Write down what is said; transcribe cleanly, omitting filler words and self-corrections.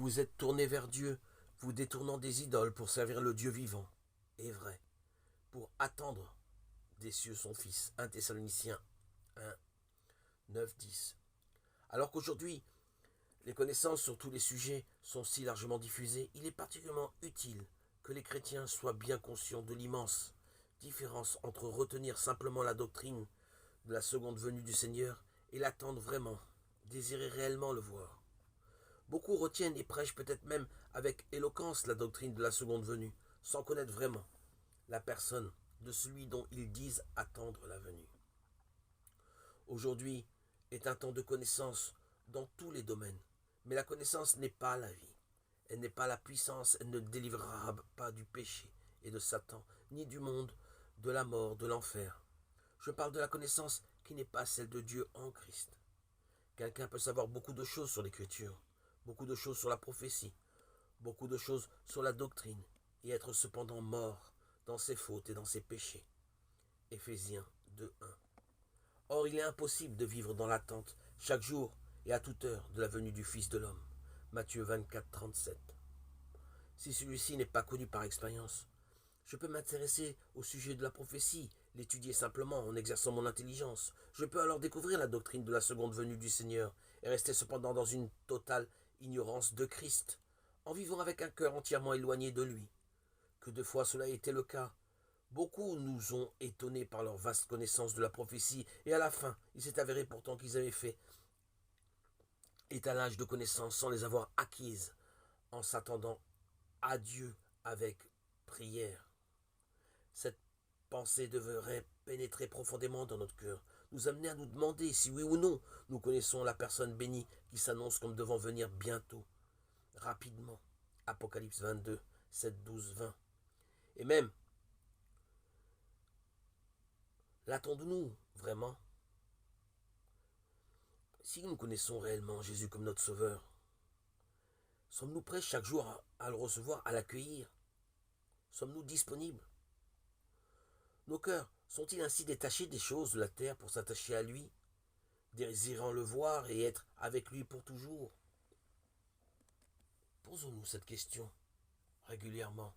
Vous vous êtes tourné vers Dieu, vous détournant des idoles pour servir le Dieu vivant et vrai, pour attendre des cieux son Fils. 1 Thessaloniciens 1, 9, 10. Alors qu'aujourd'hui, les connaissances sur tous les sujets sont si largement diffusées, il est particulièrement utile que les chrétiens soient bien conscients de l'immense différence entre retenir simplement la doctrine de la seconde venue du Seigneur et l'attendre vraiment, désirer réellement le voir. Beaucoup retiennent et prêchent peut-être même avec éloquence la doctrine de la seconde venue, sans connaître vraiment la personne de celui dont ils disent attendre la venue. Aujourd'hui est un temps de connaissance dans tous les domaines, mais la connaissance n'est pas la vie. Elle n'est pas la puissance, elle ne délivrera pas du péché et de Satan, ni du monde, de la mort, de l'enfer. Je parle de la connaissance qui n'est pas celle de Dieu en Christ. Quelqu'un peut savoir beaucoup de choses sur l'Écriture, beaucoup de choses sur la prophétie, beaucoup de choses sur la doctrine, et être cependant mort dans ses fautes et dans ses péchés. Éphésiens 2:1. Or, il est impossible de vivre dans l'attente, chaque jour et à toute heure, de la venue du Fils de l'homme. Matthieu 24:37. Si celui-ci n'est pas connu par expérience, je peux m'intéresser au sujet de la prophétie, l'étudier simplement en exerçant mon intelligence. Je peux alors découvrir la doctrine de la seconde venue du Seigneur et rester cependant dans une totale ignorance de Christ, en vivant avec un cœur entièrement éloigné de lui. Que de fois cela a été le cas. Beaucoup nous ont étonnés par leur vaste connaissance de la prophétie, et à la fin, il s'est avéré pourtant qu'ils avaient fait étalage de connaissances sans les avoir acquises, en s'attendant à Dieu avec prière. Cette pensée devrait pénétrer profondément dans notre cœur, nous amener à nous demander si oui ou non nous connaissons la personne bénie qui s'annonce comme devant venir bientôt, rapidement. Apocalypse 22, 7, 12, 20. Et même, l'attendons-nous vraiment? Si nous connaissons réellement Jésus comme notre Sauveur, sommes-nous prêts chaque jour à le recevoir, à l'accueillir? Sommes-nous disponibles? Nos cœurs sont-ils ainsi détachés des choses de la terre pour s'attacher à lui, désirant le voir et être avec lui pour toujours? Posons-nous cette question régulièrement.